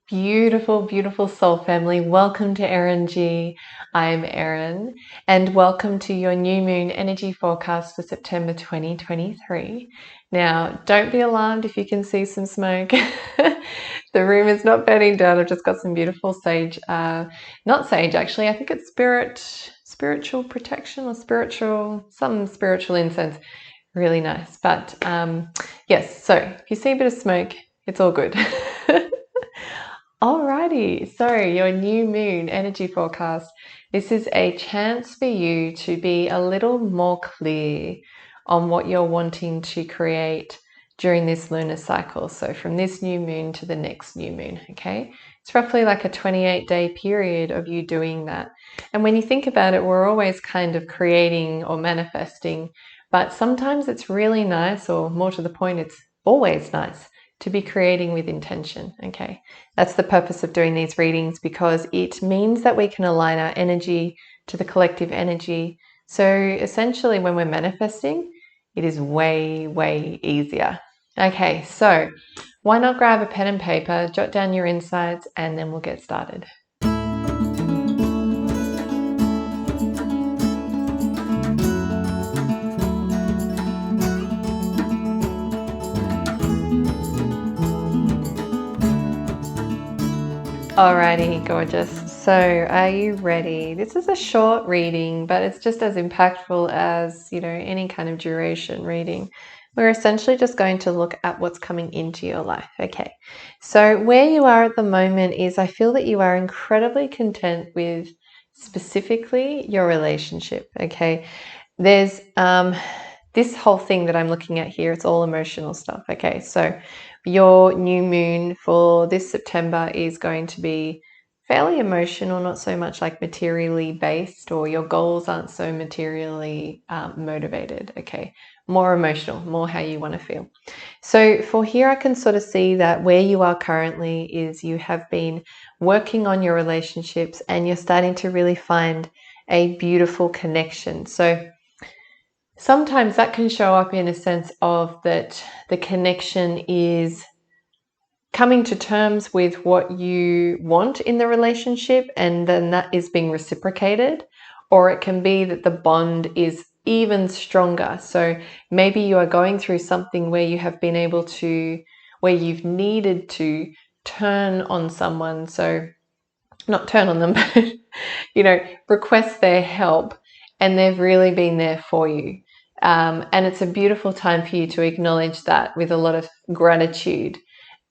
Beautiful, beautiful soul family. Welcome to Eringy. I'm Erin, and welcome to your new moon energy forecast for September 2023. Now, don't be alarmed if you can see some smoke. The room is not burning down. I've just got some beautiful sage, not sage actually, I think it's spiritual protection or some spiritual incense. Really nice. But yes, so if you see a bit of smoke, it's all good. Alrighty, so your new moon energy forecast. This is a chance for you to be a little more clear on what you're wanting to create during this lunar cycle. So from this new moon to the next new moon, okay? It's roughly like a 28-day period of you doing that. And when you think about it, we're always kind of creating or manifesting, but sometimes it's really nice, or more to the point, it's always nice to be creating with intention, okay? That's the purpose of doing these readings, because it means that we can align our energy to the collective energy. So essentially when we're manifesting, it is way, way easier. Okay, so why not grab a pen and paper, jot down your insights, and then we'll get started. Alrighty, gorgeous. So are you ready? This is a short reading, but it's just as impactful as, any kind of duration reading. We're essentially just going to look at what's coming into your life. Okay, so where you are at the moment is, I feel that you are incredibly content with specifically your relationship. Okay, there's this whole thing that I'm looking at here, it's all emotional stuff. Okay, so your new moon for this September is going to be fairly emotional, not so much like materially based, or your goals aren't so materially motivated. Okay, more emotional, more how you want to feel. So for here, I can sort of see that where you are currently is you have been working on your relationships and you're starting to really find a beautiful connection. So sometimes that can show up in a sense of that the connection is coming to terms with what you want in the relationship, and then that is being reciprocated. Or it can be that the bond is even stronger. So maybe you are going through something where you have been able to, where you've needed to turn on someone. So not turn on them, but, request their help, and they've really been there for you. And it's a beautiful time for you to acknowledge that with a lot of gratitude.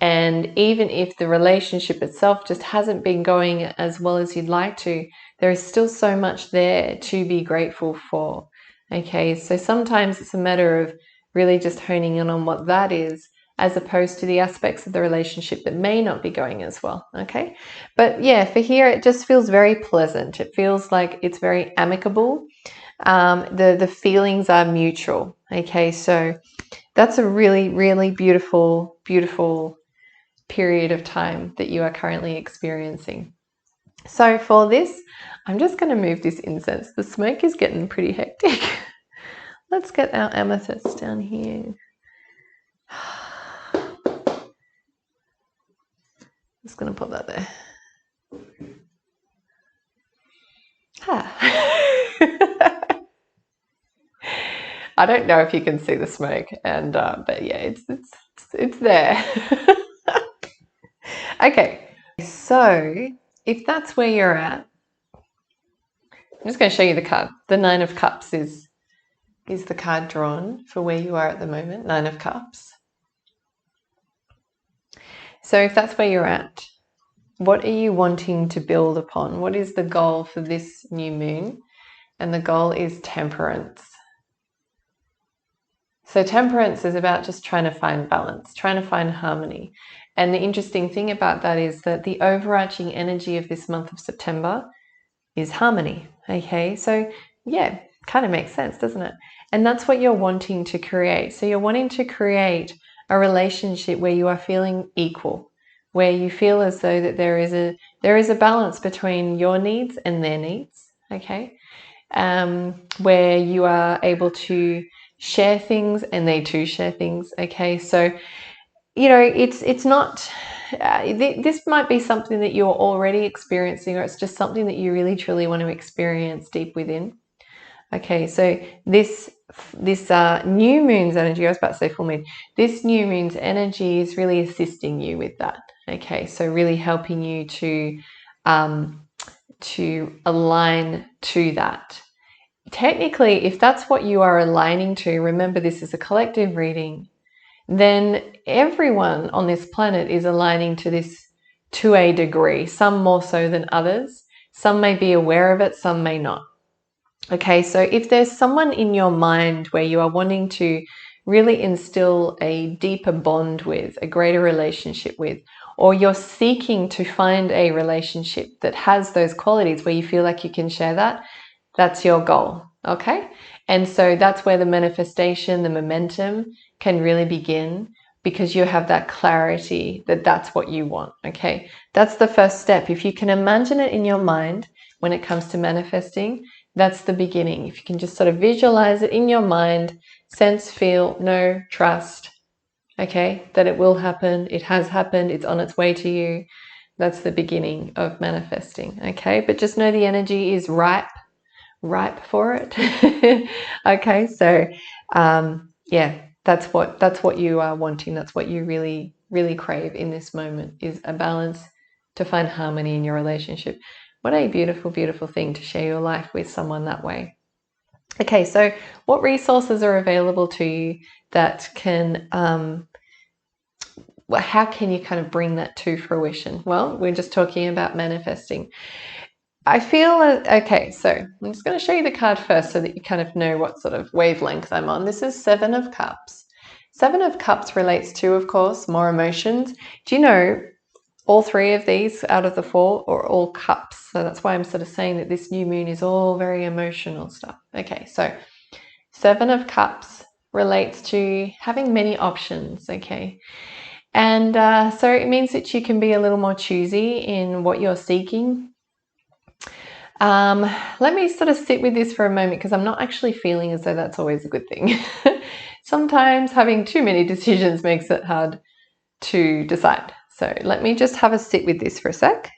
And even if the relationship itself just hasn't been going as well as you'd like to, there is still so much there to be grateful for. Okay, so sometimes it's a matter of really just honing in on what that is, as opposed to the aspects of the relationship that may not be going as well. Okay, but yeah, for here, it just feels very pleasant. It feels like it's very amicable. The feelings are mutual. Okay, so that's a really, really beautiful, beautiful period of time that you are currently experiencing. So for this, I'm just going to move this incense. The smoke is getting pretty hectic. Let's get our amethyst down here. Just going to put that there. I don't know if you can see the smoke, and but yeah, it's there. Okay, so if that's where you're at, I'm just going to show you the card. The Nine of Cups is the card drawn for where you are at the moment. Nine of Cups. So if that's where you're at, what are you wanting to build upon? What is the goal for this new moon? And the goal is temperance. So temperance is about just trying to find balance, trying to find harmony. And the interesting thing about that is that the overarching energy of this month of September is harmony. Okay, so yeah, kind of makes sense, doesn't it? And that's what you're wanting to create. So you're wanting to create a relationship where you are feeling equal, where you feel as though that there is a balance between your needs and their needs. Okay, where you are able to share things and they too share things. Okay, so it's not, this might be something that you're already experiencing, or it's just something that you really truly want to experience deep within. Okay, so this new moon's energy, I was about to say full moon, this new moon's energy is really assisting you with that. Okay, so really helping you to align to that. Technically, if that's what you are aligning to, remember this is a collective reading, then everyone on this planet is aligning to this to a degree, some more so than others. Some may be aware of it, some may not. Okay, so if there's someone in your mind where you are wanting to really instill a deeper bond with, a greater relationship with, or you're seeking to find a relationship that has those qualities where you feel like you can share that, that's your goal. Okay, and so that's where the manifestation, the momentum can really begin, because you have that clarity that that's what you want. Okay, that's the first step. If you can imagine it in your mind when it comes to manifesting, that's the beginning. If you can just sort of visualize it in your mind, sense, feel, know, trust, okay, that it will happen, it has happened, it's on its way to you. That's the beginning of manifesting. Okay, but just know the energy is ripe for it. Okay, so yeah, that's what you are wanting. That's what you really crave in this moment, is a balance, to find harmony in your relationship. What a beautiful, beautiful thing to share your life with someone that way. Okay, so what resources are available to you that can how can you kind of bring that to fruition? Well, we're just talking about manifesting. I feel, okay, so I'm just going to show you the card first so that you kind of know what sort of wavelength I'm on. This is Seven of Cups. Seven of Cups relates to, of course, more emotions. Do you know all three of these out of the four are all cups? So that's why I'm sort of saying that this new moon is all very emotional stuff. Okay, so Seven of Cups relates to having many options, okay? And so it means that you can be a little more choosy in what you're seeking. Let me sort of sit with this for a moment, because I'm not actually feeling as though that's always a good thing. Sometimes having too many decisions makes it hard to decide. So let me just have a sit with this for a sec.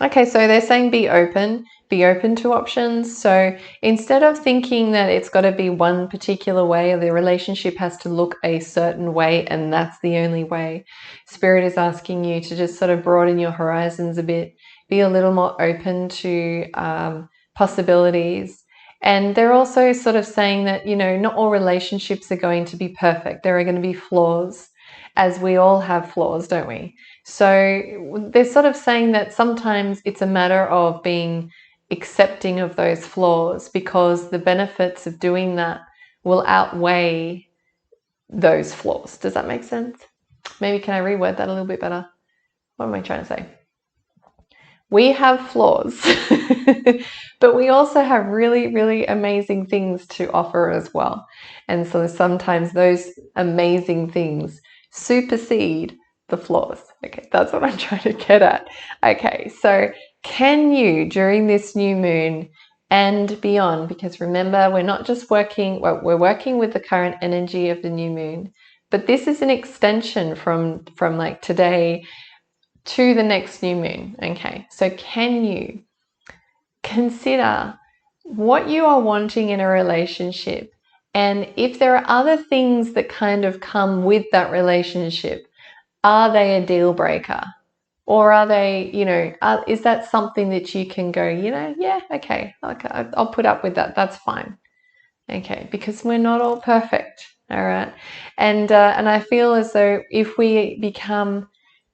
Okay, so they're saying be open to options. So instead of thinking that it's got to be one particular way, or the relationship has to look a certain way and that's the only way, Spirit is asking you to just sort of broaden your horizons a bit, be a little more open to possibilities. And they're also sort of saying that, not all relationships are going to be perfect. There are going to be flaws, as we all have flaws, don't we? So they're sort of saying that sometimes it's a matter of being accepting of those flaws, because the benefits of doing that will outweigh those flaws. Does that make sense? Maybe can I reword that a little bit better? What am I trying to say? We have flaws, but we also have really, really amazing things to offer as well. And so sometimes those amazing things supersede the flaws. Okay, that's what I'm trying to get at. Okay, so can you, during this new moon and beyond, because remember, we're not just working, well, we're working with the current energy of the new moon, but this is an extension from like today to the next new moon. Okay, so can you consider what you are wanting in a relationship, and if there are other things that kind of come with that relationship, are they a deal breaker? Or are they, is that something that you can go, yeah, okay, I'll put up with that. That's fine. Okay, because we're not all perfect. All right. And I feel as though if we become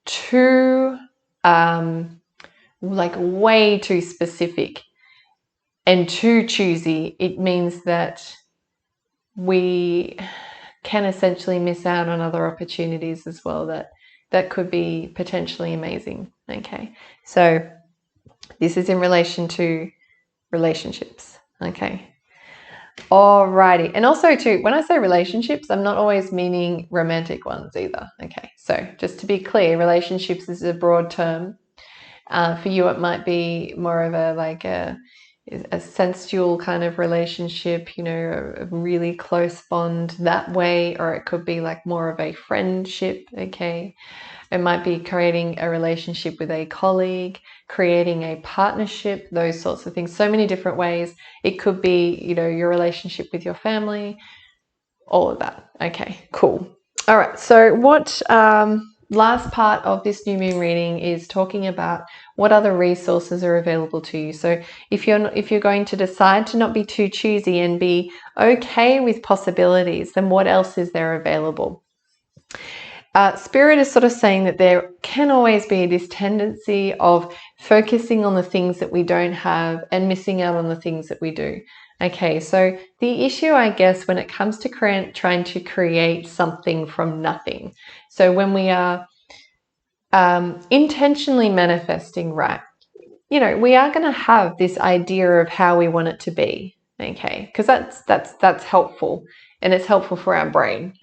too, like way too specific and too choosy, it means that we can essentially miss out on other opportunities as well that could be potentially amazing. Okay, so this is in relation to relationships. Okay, alrighty. And also too, when I say relationships, I'm not always meaning romantic ones either. Okay, so just to be clear, relationships is a broad term. For you, it might be more of a a sensual kind of relationship, you know, a really close bond that way, or it could be like more of a friendship, okay? It might be creating a relationship with a colleague, creating a partnership, those sorts of things. So many different ways. It could be, you know, your relationship with your family, all of that. Okay, cool. All right, so what last part of this new moon reading is talking about what other resources are available to you. So if you're going to decide to not be too choosy and be okay with possibilities, then what else is there available? Spirit is sort of saying that there can always be this tendency of focusing on the things that we don't have and missing out on the things that we do. Okay, so the issue, I guess, when it comes to trying to create something from nothing. So when we are intentionally manifesting, right, you know, we are going to have this idea of how we want it to be. Okay, because that's helpful, and it's helpful for our brain.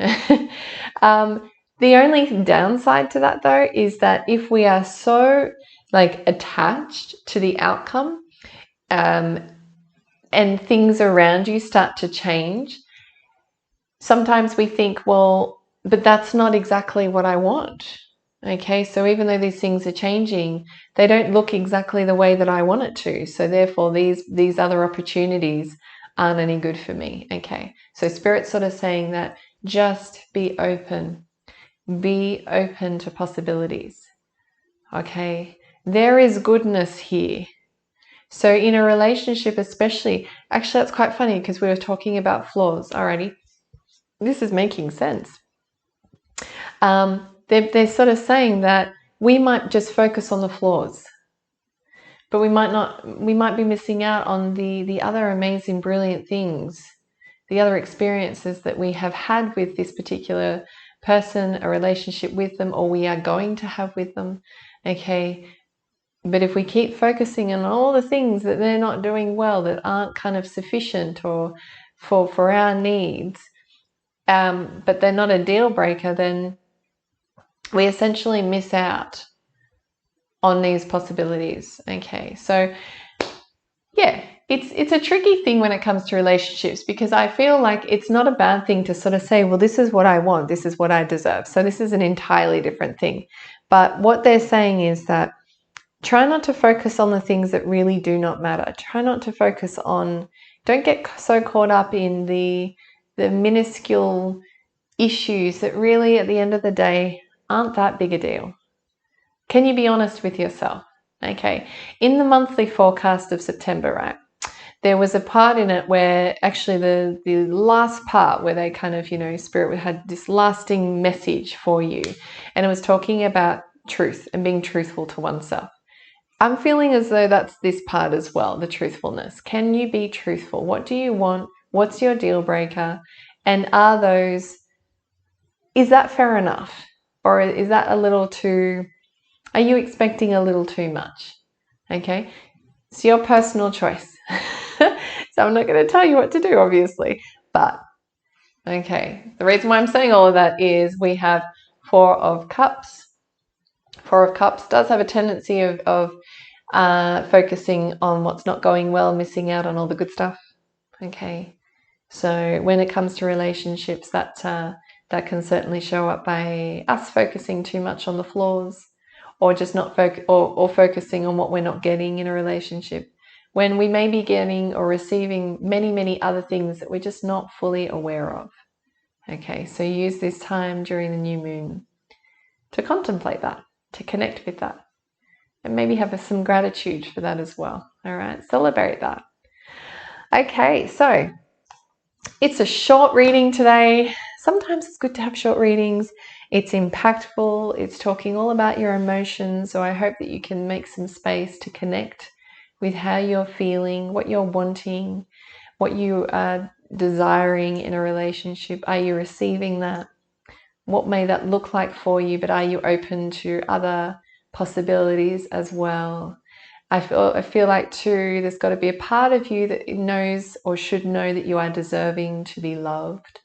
The only downside to that, though, is that if we are so like attached to the outcome, and things around you start to change, sometimes we think, well, but that's not exactly what I want. Okay, so even though these things are changing, they don't look exactly the way that I want it to. So therefore, these other opportunities aren't any good for me. Okay, so Spirit's sort of saying that just be open to possibilities. Okay, there is goodness here. So in a relationship, especially, actually, that's quite funny because we were talking about flaws already. This is making sense. They're sort of saying that we might just focus on the flaws, but we might be missing out on the other amazing, brilliant things, the other experiences that we have had with this particular person, a relationship with them, or we are going to have with them. Okay, but if we keep focusing on all the things that they're not doing well, that aren't kind of sufficient or for our needs, but they're not a deal breaker, then we essentially miss out on these possibilities. Okay, so yeah, it's a tricky thing when it comes to relationships, because I feel like it's not a bad thing to sort of say, well, this is what I want, this is what I deserve. So this is an entirely different thing. But what they're saying is that try not to focus on the things that really do not matter. Try not to focus on, don't get so caught up in the minuscule issues that really at the end of the day aren't that big a deal. Can you be honest with yourself? Okay, in the monthly forecast of September, right, there was a part in it where actually the last part where they kind of, you know, Spirit had this lasting message for you, and it was talking about truth and being truthful to oneself. I'm feeling as though that's this part as well, the truthfulness. Can you be truthful? What do you want? What's your deal breaker? And is that fair enough? Or is that a little too, are you expecting a little too much? Okay, it's your personal choice. So I'm not going to tell you what to do, obviously. But, okay, the reason why I'm saying all of that is we have Four of Cups. Four of Cups does have a tendency of focusing on what's not going well, missing out on all the good stuff. Okay, so when it comes to relationships, that can certainly show up by us focusing too much on the flaws, or just not or focusing on what we're not getting in a relationship, when we may be getting or receiving many other things that we're just not fully aware of. Okay, so use this time during the new moon to contemplate that, to connect with that, and maybe have some gratitude for that as well. All right, celebrate that. Okay, so it's a short reading today. Sometimes it's good to have short readings. It's impactful. It's talking all about your emotions. So I hope that you can make some space to connect with how you're feeling, what you're wanting, what you are desiring in a relationship. Are you receiving that? What may that look like for you? But are you open to other possibilities as well? I feel like too, there's got to be a part of you that knows or should know that you are deserving to be loved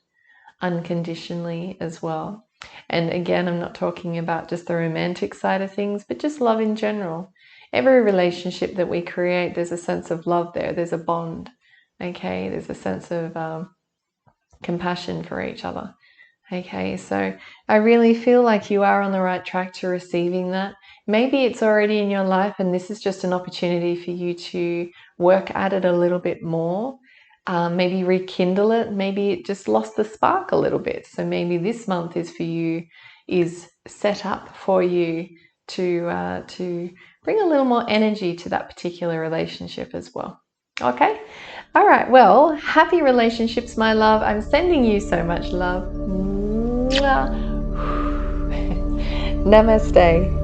unconditionally as well. And again, I'm not talking about just the romantic side of things, but just love in general. every relationship that we create, there's a sense of love there. There's a bond. Okay, there's a sense of compassion for each other. Okay, so I really feel like you are on the right track to receiving that. Maybe it's already in your life and this is just an opportunity for you to work at it a little bit more. Maybe rekindle it. Maybe it just lost the spark a little bit. So maybe this month is for you, is set up for you to bring a little more energy to that particular relationship as well. Okay? All right. Well, happy relationships, my love. I'm sending you so much love. Namaste.